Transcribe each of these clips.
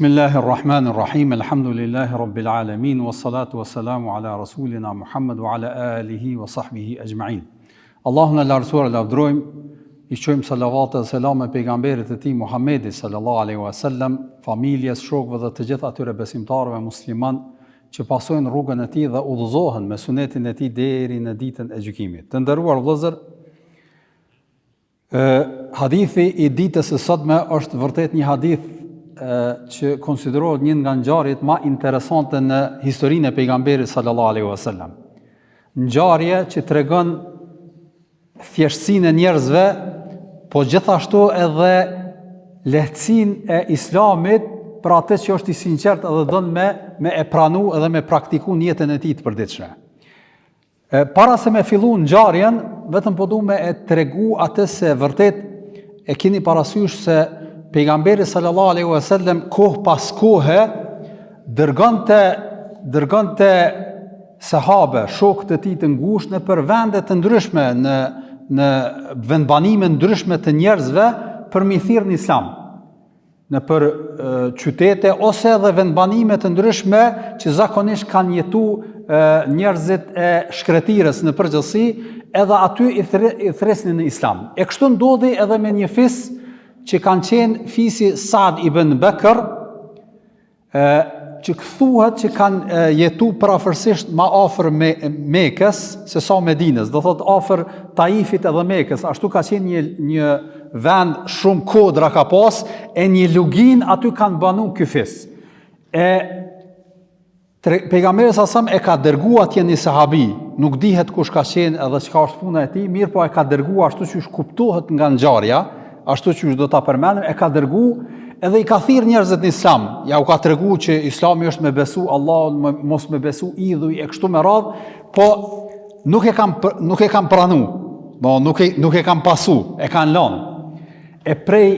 Bismillahirrahmanirrahim, alhamdulillahi rabbil alamin, wassalatu wassalamu ala rasulina Muhammad wa ala alihi wa sahbihi ajma'in. Allahun e lartësuar e lavdrojmë, i qojmë salavat dhe selam e pejgamberit e tij Muhammedi sallallahu alaihi wasallam, familjes, shokëve dhe të gjithë atyre besimtarëve musliman që pasojnë rrugën e tij dhe udhëzohen me sunetin e tij deri në ditën e gjykimit. Të nderuar vëllezër, hadithi i ditës së sotme është vërtet një hadith që konsiderohet një nga ngjarjet më interesante në historinë e pejgamberit sallallahu alaihi wasallam. Ngjarje që tregon thjeshtësinë e njerëzve, po gjithashtu edhe lehtësinë e Islamit për atë që është i sinqert edhe don me e pranu edhe me praktiku në jetën e tij të përditshme. Para se me fillu ngjarjen, vetëm po du me e tregu atë se vërtet e keni parasysh se pejgamberi sallallahu alaihi wasallam kohë pas kohe dërgonte sahabe, shokët e tij të ngushtë në për vende të ndryshme, në vendbanime ndryshme të njerëzve për mi thirrë në Islam, në për qytete ose edhe vendbanime të ndryshme që zakonisht kanë jetu njerëzit e shkretirës në përgjithësi, edhe aty i thresnin në Islam. E kështu ndodhi edhe me një fis që kanë qenë fisi Saad ibn Bekr, që thuhet që kanë jetu parafërsisht ma afër me Mekës se sa Medinës, do thot afër Taifit edhe Mekës, ashtu ka qenë një vend shumë kodra ka pas, e një lugin aty kanë banu ky fis. Pejgamberi sallallahu e ka dërgu atje një sahabi, nuk dihet kush ka qenë edhe çka është puna e tij, mirë po e ka dërgu ashtu që kuptohet nga ngjarja, ashtu që do ta përmendim, e ka dërgu edhe i ka thirrë njerëzit në Islam. Ja u ka tregu që Islami është me besu Allahun, mos me besu idhuj e kështu me radhë, po nuk e kam pranu, nuk e kam pasu, e kanë lënë. E prej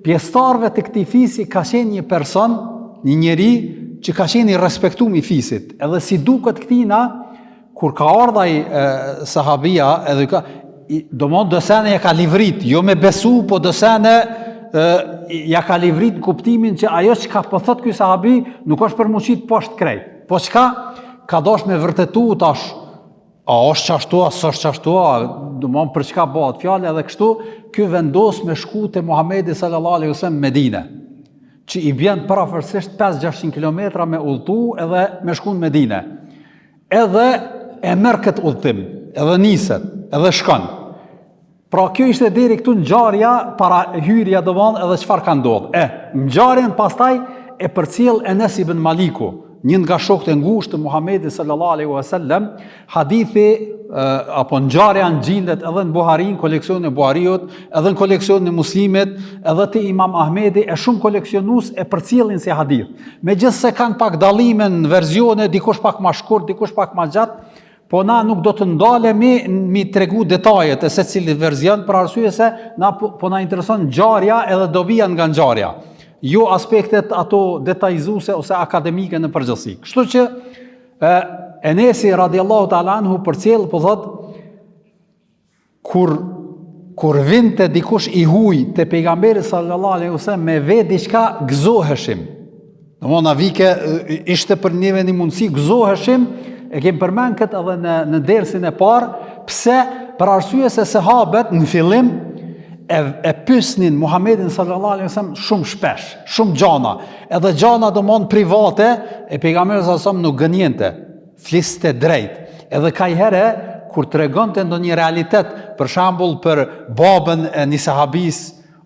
pjesëtarëve të këtij fisi ka qenë një person, një njeri që ka qenë i respektuar i fisit. Edhe si duket këtina, kur ka ardhur ai sahabia, edhe dosene ja ka livrit, jo me besu, po dosene ja ka livrit në kuptimin që ajo që ka pëthët ky sahabi nuk është për muqit poshtë krejt. Po qka ka dosh me vërtetu tash, a është qashtu, a së është qashtu, domon për çka bëhet fjale edhe kështu, ky vendos me shku te Muhamedi sallallahu alaihi wasallam Medine, që i bjen parafërsisht 500-600 kilometra me udhtu edhe me shku në Medine. Edhe e merr këtë udhtim, edhe niset, edhe shkon. Pra kjo ishte deri këtu ngjarja para hyrja domon edhe çfarë ka ndodhur. Ngjarjen pastaj e përcjell Enes ibn Maliku, një nga shokët e ngushtë të Muhamedit sallallahu alaihi wasallam. Hadithi apo ngjarja gjendet edhe në Buharin, koleksionin e Buhariut, edhe në koleksionin e Muslimit, edhe te Imam Ahmedi, e shumë koleksionues e përcjellin si hadith. Megjithse kanë pak dallime në versione, dikush pak më shkurt, dikush pak më gjatë, po na nuk do të ndalemi mi tregu detajet e secili version, për arsye se na po na intereson ngjarja edhe dobia nga ngjarja, jo aspektet ato detajzuese ose akademike në përgjithësi. Kështu që Enesi radiallahu ta'ala anhu përcjell, po thot, kur vinte dikush i huj te pejgamberi sallallahu alaihi wasallam me ve diçka, gëzoheshim. Domona vike ishte për neve një mundësi, gëzoheshim. E kem përmend këtë edhe në dersin e parë, pse për arsye se sahabët në fillim e pyesnin Muhamedit sallallahu alaihi wasallam shumë shpesh, shumë gjana, edhe gjana domon private, e pejgamberi sallallahu alaihi wasallam nuk gënjente, fliste drejt. Edhe kajherë kur tregonte ndonjë realitet, për shembull për babën e një sahabis,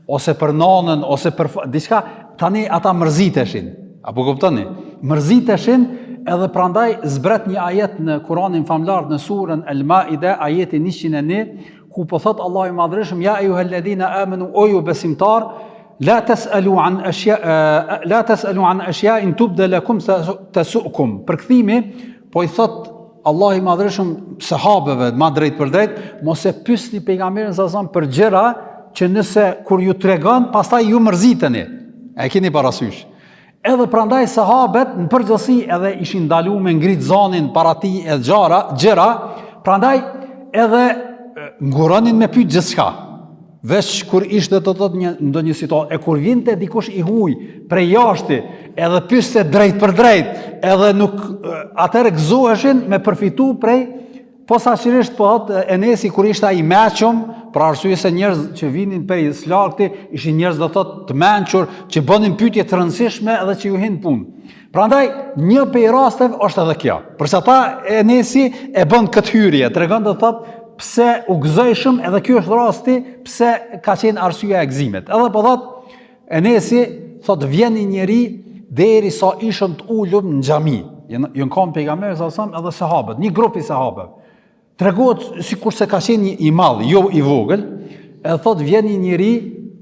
ose për nanën, ose për diçka, tani ata mërziteshin. Apo kuptoni? Mërziteshin. Edhe prandaj zbret një ajet në Kur'anin famlar në surën Al-Maide, ajeti 101, ku po thot Allahu i Madhreshëm, ja ayyuhalladhina amanu, o ju besimtar, la tasalu an ashya'in tubda lakum tasu'kum. Përkthimi po i thot Allahu i Madhreshëm sahabeve, ma drejt për drejt, mos e pyesni pejgamberin sallallahu alaihi wasallam për gjëra që nëse kur ju tregon, pastaj ju mërziteni. E keni parasysh? Edhe prandaj sahabët në përgjithësi edhe ishin ndaluar me ngrit zanin para tij e gjëra, prandaj edhe nguronin me pyet gjithçka. Veç kur ishte të thotë ndonjë situatë, e kur vinte dikush i huj prej jashti, edhe pyeste drejt për drejt, edhe nuk atëherë gëzoheshin me përfitu prej posaçërisht po thotë Enesi kur ishte ai meqëm, për arsye se njerëz që vinin prej slagti ishin njerëz do thotë të mençur, që bënin pyetje të rëndësishme edhe që ju hin punë. Prandaj një prej rasteve është edhe kjo. Përsa ta Enesi e bën këtë hyrje, tregon do thotë pse u gëzoj shumë, edhe ky është rasti pse ka qenë arsyeja e gëzimit. Edhe po thotë Enesi, thotë vjen një njeri derisa ishën të ulur në xhami. Jon kam pejgamberi sa edhe sahabët, një grup i sahabëve. Tregohet sikur se ka qenë i madh, jo i vogël, edhe thotë vjen një njeri,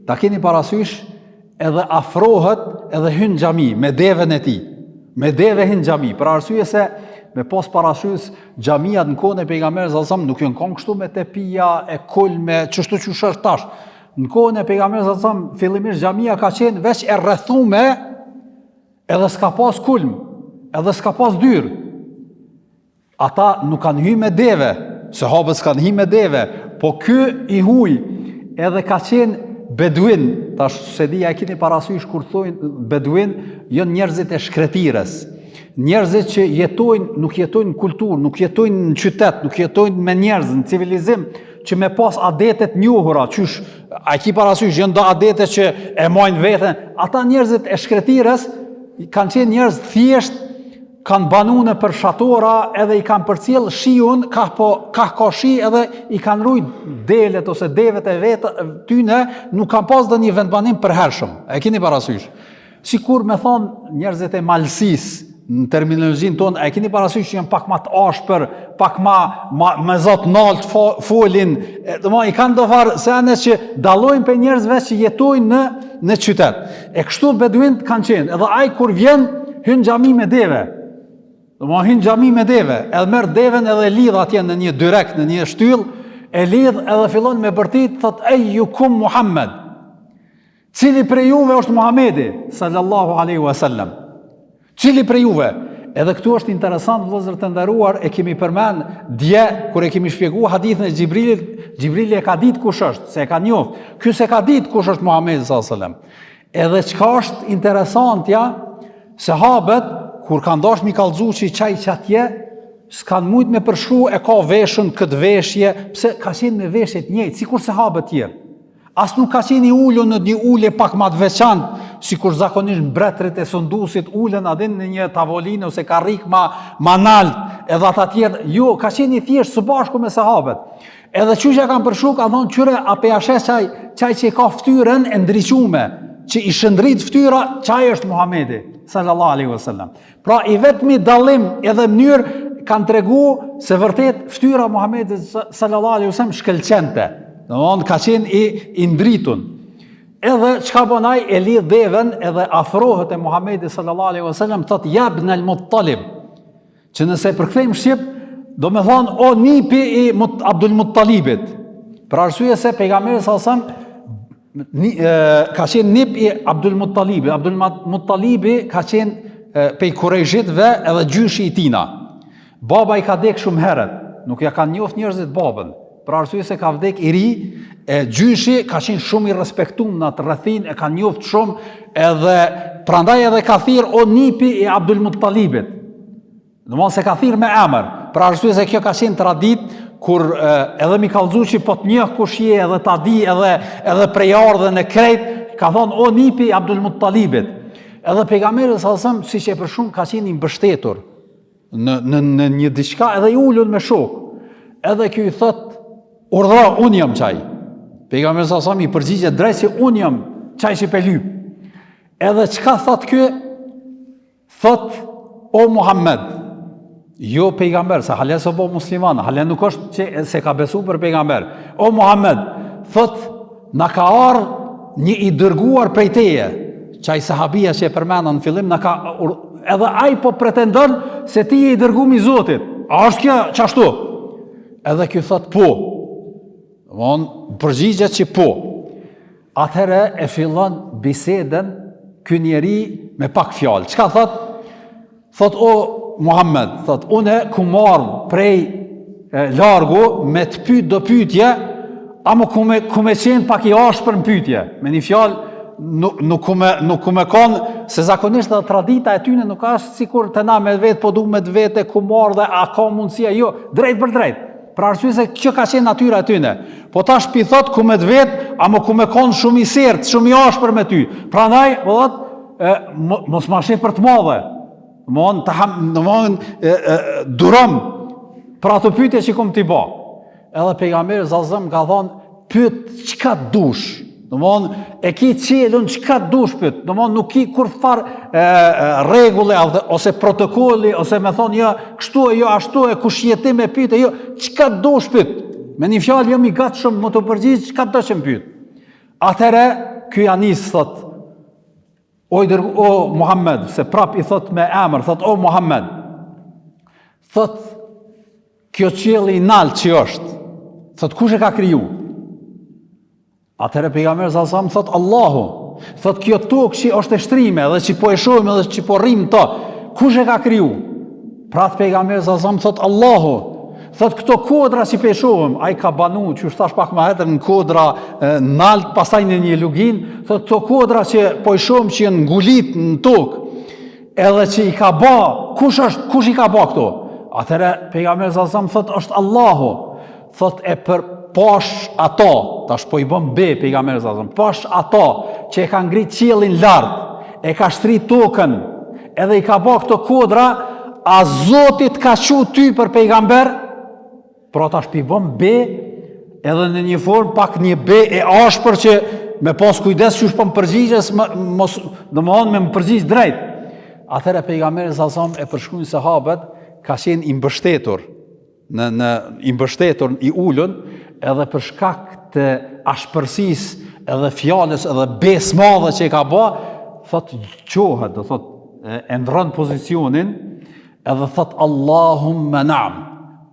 ta keni parasysh, edhe afrohet edhe hyn në xhami me devën e tij. Me deve hyn në xhami, për arsye se me pas parasysh xhamiat në kohën e pejgamberit sallallahu nuk janë kanë kështu me tepia e kulme, çështu që është tash. Në kohën e pejgamberit sallallahu fillimisht xhamia ka qenë veç e rrethume, edhe s'ka pas kulm, edhe s'ka pas dyr. Ata nuk kanë hyrë me deve, sahabët s'kan hyrë me deve, po ky i huj edhe ka qenë beduin, tash se di a keni parasysh kur thojnë beduin, janë njerëzit e shkretirës. Njerëzit që jetojnë, nuk jetojnë në kulturë, nuk jetojnë në qytet, nuk jetojnë me njerëz, në civilizim, që me pas adetet njohura, qysh, a ki parasysh, janë do adetet që e majnë veten, ata njerëzit e shkretirës, kanë qenë njerëz thjesht, kanë banune për shatora, edhe i kanë përcjell shiun, ka shi edhe i kanë rujt delet ose devet e vetë, tyne nuk kanë pas dhe një vendbanim përhershëm, e keni parasysh. Sikur me thonë njerëzit e malsis, në terminologjin tonë, e keni parasysh që janë pak ma të ashpër, pak me zot nalt folin, i kanë do farë senes që dalojnë për njerëzve që jetojnë në qytet. E kështu beduin kanë qenë, edhe aj kur vjen, hynë xhami me deve. Hynë xhami me deve, edhe merr deven edhe lidh atje në një dyrek, në një shtyll, e lidh edhe fillon me bërtit, thot ejjukum Muhammed. Cili prej juve është Muhamedi, sallallahu alaihi wasallam. Cili prej juve? Edhe këtu është interesant, vëllezër të nderuar, e kemi përmend dje kur e kemi shpjeguar hadithin e Xhibrilit, Xhibrili e ka ditë kush është, se e ka njoft. Ky se ka ditë kush është Muhamedi sallallahu alaihi wasallam. Edhe çka është interesantja, sahabët kur kanë dashur mi kallëzu çaj çatje, s'kan mujt me përshkru e ka veshën këtë veshje, pse ka qenë me veshje të njëjtë, sikur sahabët tjerë. As nuk ka qenë i ulur në një ulje pak më të veçantë, sikur zakonisht mbretërit e Sundusit ulen adin në një tavolinë ose karrik ma nalt, edhe ata tjerë, jo, ka qenë i thjesht së bashku me sahabët. Edhe qyshja kanë përshkru, ka thonë qyre ape jashes qaj që i ka ftyrën e ndriqume, që i shëndrit ftyra, qaj është Muhamedi, sallallahu alaihi wasallam. Pra i vetmi dallim edhe mënyrë kanë tregu se vërtet ftyra Muhamedi sallallahu alaihi wasallam shkëlqente. Domthonë ka qenë i ndritun. Edhe çka bën ai e lidh devën edhe afrohet e Muhamedi sallallahu alaihi wasallam thot ja ibn al-Muttalib. Që nëse përkthejmë shqip, do me thonë o nipi i Abdul Muttalibit. Për arsye se pejgamberi sallallahu alaihi wasallam ka qenë nip i Abdul Muttalibit. Abdul Muttalibi ka qenë pej Kurejshitëve edhe gjyshi i tina. Baba i ka dek shumë herët, nuk ja kanë njoft njerëzit babën, për arsye se ka vdek i ri, gjyshi ka qenë shumë i respektum në atë rrethin, e ka njoft shumë, edhe prandaj edhe ka thirr o nipi i Abdul Muttalibit. Domthonë se ka thirr me emër, për arsye se kjo ka qenë tradit, kur edhe mi kallëzu që po të njeh kush je edhe ta di edhe prej ardhen e krejt, ka thonë o nipi i Abdul Muttalibit. Edhe pejgamberi sallallahu alaihi wasallam siç e përshum ka qenë i mbështetur në një diçka edhe i ulur me shok. Edhe ky i thot urdhra unë jam çaj. Pejgamberi sallallahu alaihi wasallam i përgjigjet drejt se unë jam çaj që pe lyp. Edhe çka thot ky? Thot o Muhammed. Jo pejgamber, se halja se po musliman, halja nuk është që se ka besu për pejgamber. O Muhammed, thot, na ka ardhur një i dërguar prej teje, qaj sahabia që e përmena në fillim, edhe aj po pretendon se ti je i dërguar i Zotit. A është kjo qashtu? Edhe kjo thot po. Përgjigjet që po. Atëherë e fillon biseden ky njeri me pak fjalë. Çka thot? Thot o Muhammed, thot, une ku marrë prej largu me të pyet do pyetje, Amo ku me qenë pak i ashpër në pyetje. Me një fjalë, nuk ku me konë, se zakonisht dhe tradita e tyne nuk ashtë sikur të na me vetë, po du me të vete, ku marrë dhe a ka mundësia, jo, drejt për drejt. Pra arsye se kjo ka qenë natyra e tyne. Po tash pi thot ku me të vetë, amo ku me konë shumë i sertë, shumë i ashpër me ty. Pra ndaj, po thot, mos ma shef për të madhe. Durom për ato pyetje që kom t'i ba. Edhe pejgamberi zazëm ka thonë, pyet çka dush. E ki qelën çka dush pyet. Nuk ki kur farë rregulle ose protokolli ose me thonë jo, kështu e jo, ashtu e kush jeti me pyet e jo, çka dush pyet. Me një fjalë jam i gatshëm më të përgjigj çka do të pyet. Atëherë ky anis thot, o Muhammed, se prap i thot me emër, thot o Muhammed, thot kjo qielli i nalt që është, thot kush e ka kriju? Atëherë pejgamberi sallallahu alajhi wasallam thot Allahu, thot kjo tokë që është e shtrime dhe që po e shohim edhe që po rrim to, kush e ka kriju? Pra pejgamberi sallallahu alajhi wasallam thot Allahu, thot këto kodra që po e shohim, ai ka banu që thash pak më herët në kodra nalt, pastaj në një lugin, thot këto kodra që po e shohim që janë ngulit në tokë, edhe që i ka bë, kush i ka bë këto? Atëherë pejgamberi sallallahu alajhi wasallam thot është Allahu, thot e për pash ato, tash po i bëm be pejgamberi sallallahu alajhi wasallam, pash ato që e ka ngrit qiellin lart, e ka shtrit tokën, edhe i ka bë këto kodra, a Zoti ka thënë ty për pejgamber? Pra tash pi bëm be, edhe në një formë pak një be e ashpër që me pas kujdes që shpëm përgjigjes, domethënë me më përgjigj drejt. Atëherë pejgamberi sallallahu alajhi wasallam e përshkruajnë sahabët, ka qenë i mbështetur, i mbështetur, i ulën, edhe për shkak të ashpërsisë edhe fjalës edhe besë madhe që e ka bë, thot qohet, do thot e ndron pozicionin, edhe thot Allahumma na'am,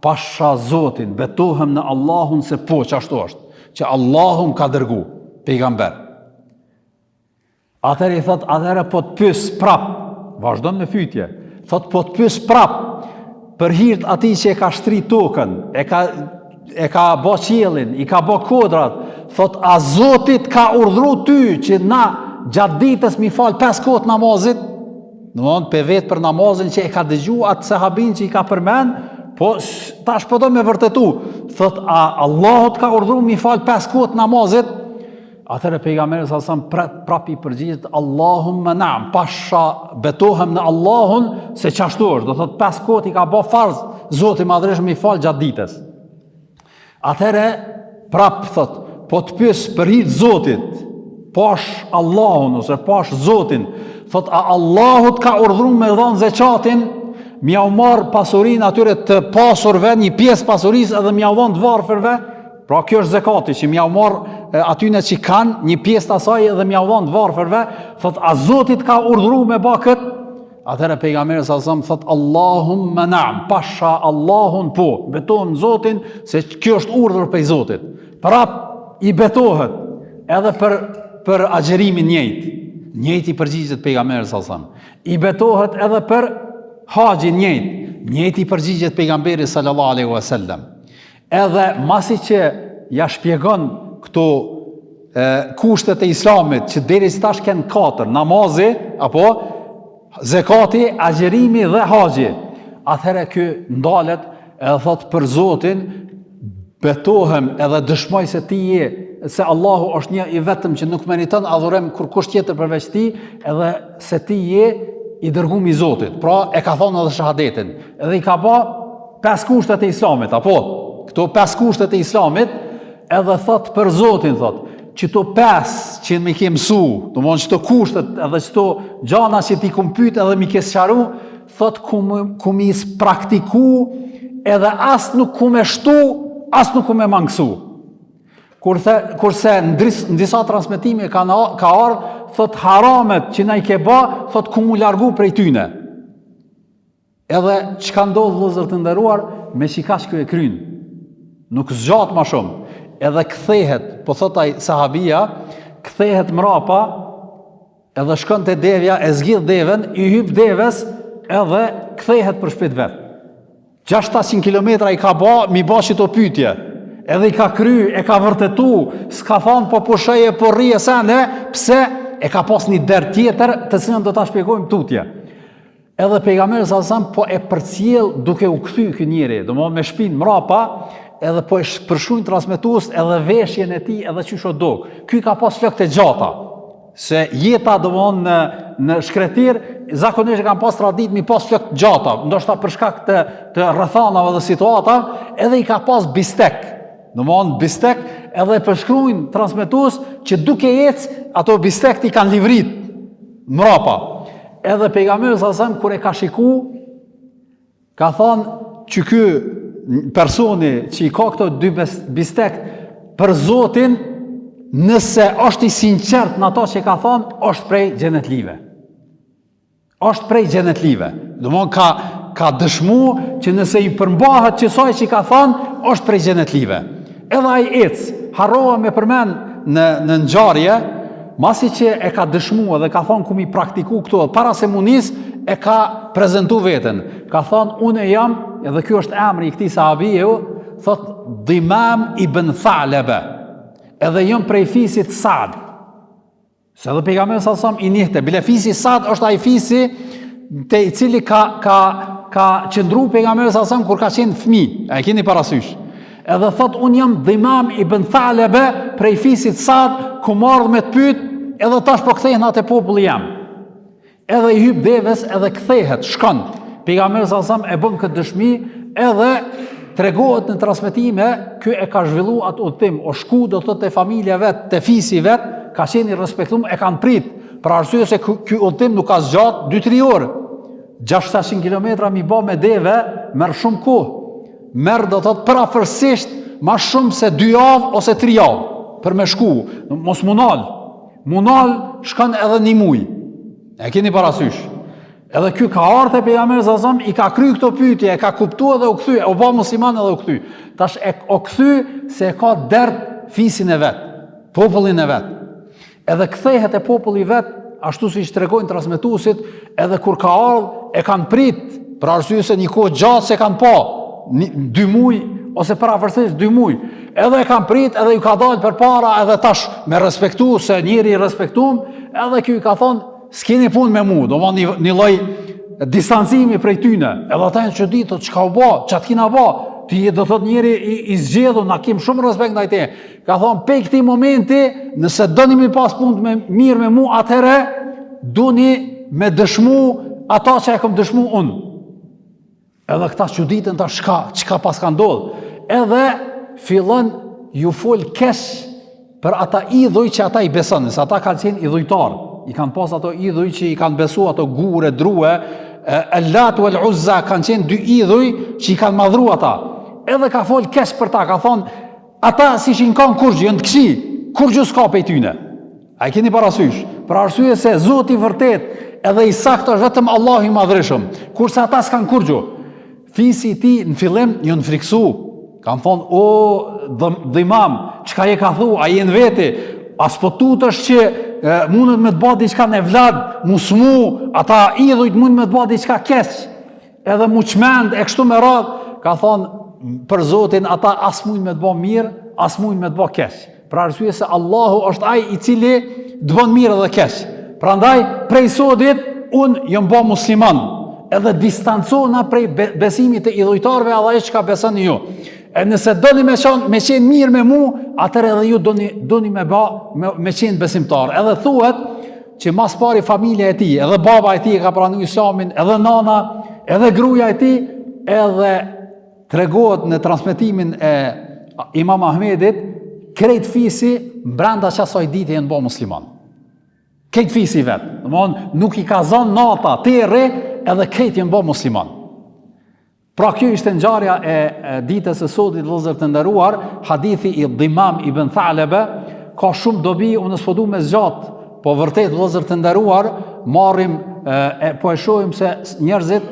pasha Zotin, betohem në Allahun se po që ashtu është, që Allahun ka dërgu pejgamber. Atëherë i thot, atëherë po të pyes prap, vazhdon me pyetje, thot po të pyes prap, për hirt atij që e ka shtrit tokën, e ka bë qiellin, i ka bë kodrat, thot a Zotit ka urdhëruar ty që na gjatë ditës mi fal 5 kohë namazit? Domthon pe vetë për namazin që e ka dëgjuar atë sahabin që i ka përmend, po tash po do me vërtetu, thot a Allahut ka urdhëruar mi fal 5 kohë namazit? Atëherë pejgamberi sallallahu alajhi wasallam prap i përgjigjet Allahumma na'am, pasha betohem në Allahun se çashtu është, do thot 5 kohë i ka bë farz Zoti madhreshëm mi fal gjatë ditës. Atëherë prap thot, po të pyes për hir Zotit, pash Allahun ose pash Zotin, thot a Allahut ka urdhëruar me dhënë zekatin, mja u marr pasurinë atyre të pasurve, një pjesë pasurisë edhe mja u dhënë të varfërve? Pra kjo është zekati që mja u marr atyne që kanë një pjesë të asaj edhe mja u dhënë të varfërve, thot a Zotit ka urdhëruar me bë kët? Atëherë pejgamberi sallallahu alajhi wasallam thot Allahumma na'am, pasha Allahun po, betohem Zotin se kjo është urdhër prej Zotit. Prap i betohet edhe për agjerimin njëjti përgjigjet pejgamberi sallallahu alajhi wasallam. I betohet edhe për haxhin njëjti përgjigjet pejgamberi sallallahu alajhi wasallam. Edhe masi që ja shpjegon këto kushtet e Islamit që deri tash kanë 4, namazi apo zekati, agjerimi dhe haxhi. Atëherë ky ndalet edhe thot për Zotin betohem edhe dëshmoj se ti je, se Allahu është një i vetëm që nuk meriton adhurim kur kush tjetër përveç tij, edhe se ti je i dërguar i Zotit. Pra e ka thonë edhe shahadetin. Edhe i ka bë 5 kushtet e Islamit, apo këto 5 kushtet e Islamit, edhe thot për Zotin thot, që to 5 që mi ke mësu, domthonjë që to kushtet edhe që to gjana që ti kum pyet edhe mi ke sqaru, thot ku mi praktiku edhe as nuk ku me shtu, as nuk ku me mangësu. Kurse në disa transmetime ka ardhur, thot haramet që na i ke bë, thot ku mu largu prej tyne. Edhe çka ndodh vëllezër të nderuar, me çikash kjo e kryn. Nuk zgjat më shumë. Edhe kthehet, po thot ai sahabia, kthehet mrapa, edhe shkon te devja, e zgjidh devën, i hyp devës, edhe kthehet për shpejt vet. 600 kilometra i ka bë, mi bë çito pyetje. edhe i ka kry, e ka vërtetu, s'ka thonë po pusheje, po rrije sene, pse e ka pas një derë tjetër të cilën do ta shpjegojmë tutje. Edhe pejgamberi sallallahu po e përcjell duke u kthy ky njeri, domthonë me shpinë mrapa, edhe po e përshkruajnë transmetues edhe veshjen e tij edhe çysh o dog. Ky ka pas flokë të gjata. Se jeta domthonë në shkretir zakonisht e kanë pas tradit mi pas flokë të gjata, ndoshta për shkak të rrethanave dhe situata, edhe i ka pas bistek. Domthonë bistek edhe përshkruajnë transmetues që duke ecë ato bistek i kanë livrit mrapa. Edhe pejgamberi sallallahu kur e ka shiku, ka thonë që ky personi që i ka këto dy bistek për Zotin, nëse është i sinqert në ato që ka thonë, është prej xhenetlive. Është prej xhenetlive. Domthonë ka dëshmu që nëse i përmbahet qësaj që ka thonë, është prej xhenetlive. Edhe ai harroa me përmend në ngjarje, masi që e ka dëshmu dhe ka thonë ku mi praktiku këto, para se munis e ka prezentu veten. Ka thonë, unë jam, edhe kjo është emri i këtij sahabiju, thot Dhimam ibn Thalebe, edhe jam prej fisit Sad. Se edhe pejgamberi sallallahu i njehte, bile fisi Sad është ai fisi te i cili ka qëndru pejgamberi sallallahu kur ka qenë fëmijë, e keni parasysh. Edhe thot, unë jam Dhimam ibn Thalebe, prej fisit Sad, ku marrë me të pyet, edhe tash po kthehen atë populli jam. Edhe i hyp devës edhe kthehet, shkon. Pejgamberi sallallahu e bën këtë dëshmi, edhe tregohet në transmetime, ky e ka zhvilluar atë udhtim, o shku do të thotë te familja vet, te fisi vet, ka qenë i respektuar, e kanë prit, për arsye se ky udhtim nuk ka zgjat 2-3 orë. 600 kilometra mi bë me deve, merr shumë kohë. Merr do të thotë parafërsisht ma shumë se 2 javë ose 3 javë për me shku, mos munal. Munal shkon edhe 1 muaj. E keni parasysh. Edhe ky ka ardhur te pejgamberi sallallahu i ka kry këto pyetje, e ka kuptuar dhe u kthy, u bë musliman edhe u kthy. Tash u kthy se e ka dert fisin e vet, popullin e vet. Edhe kthehet e populli vet, ashtu siç tregojnë transmetuesit, edhe kur ka ardhur e kanë prit, për arsye se një kohë gjatë se kanë pa, 2 muaj ose parafërsisht 2 muaj. Edhe e kanë prit, edhe ju ka dalë përpara, edhe tash me respektu se njëri i respektuam, edhe ky ka thonë, s'keni punë me mu, do më një lloj distancimi prej tyne. Edhe ata janë çuditë, çka u bë, çat kina bë? Ti do thot njëri i zgjedhur, na kem shumë respekt ndaj te. Ka thonë, pe këtij momenti, nëse doni mi pas punë mirë me mu, atëherë doni me dëshmu ata që e kam dëshmu unë. Edhe këta çuditën ta çka pas ka ndodhur. Edhe fillon ju fol kesh për ata idhuj që ata i beson, se ata kanë qenë idhujtar. I kanë pas ato idhuj që i kanë besu ato gure, drue, Allat wal Uzza kanë qenë 2 idhuj që i kanë madhru ata. Edhe ka fol kesh për ta, ka thonë, ata si që i kanë kurgjë, jënë të këshi, kurgjë s'ka pej tyne. A i keni parasysh, për arsye se Zoti vërtet edhe i saktë është vetëm Allahu i madhreshëm, kurse ata s'kan kurgjë. Fisi ti në fillim jënë friksu, kanë thonë, o, Dhimam, qka je ka thu, a jenë veti, as po tutesh që mundet me të bëti diçka në vlad, musmu, ata idhujt mund me të bëti diçka keq, edhe mu qmend, e kështu me radhë, ka thonë, për Zotin, ata as mund me të bëti mirë, as mund me të bëti keq. Pra arsye se Allahu është ai i cili të bën mirë edhe keq. Prandaj, prej sotit, unë jëm bë musliman, edhe distancona prej besimit të idhujtarve, Allah e që ka besoni ju. E nëse doni me qenë mirë me mu, atër edhe ju doni me qenë besimtar. Edhe thuhet që mas pari familja e ti, edhe baba e ti e ka pranu islamin, edhe nana, edhe gruaja e ti, edhe tregohet në transmetimin e Imam Ahmedit, krejt fisi brenda qasaj dite jenë bo musliman. Krejt fisi vetë. Nuk i ka zonë nata, tere, edhe krejt jenë bo musliman. Pra kjo ishte ngjarja e ditës së sotit, vëllezër të nderuar, hadithi i Dhimam ibn Thalebe, ka shumë dobi, unë s'po du me zgjat, po vërtet vëllezër të nderuar, marrim po e shohim se njerëzit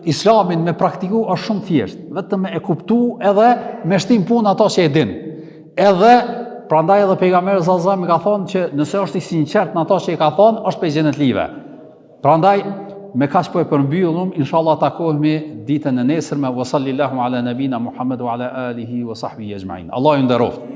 islamin me praktiku është shumë thjesht, vetëm me e kuptu edhe me shtim punë ato që e din. Edhe prandaj edhe pejgamberi sallallahu alajhi wasallam ka thonë që nëse është i sinqert në ato që i ka thonë, është prej xhenetlive. Prandaj me kaq po e përmbyllum, inshallah takohemi ditën e nesërme. Wa sallallahu ala nabina Muhammad wa ala alihi wa sahbihi ajma'in. Allahu ju nderoft.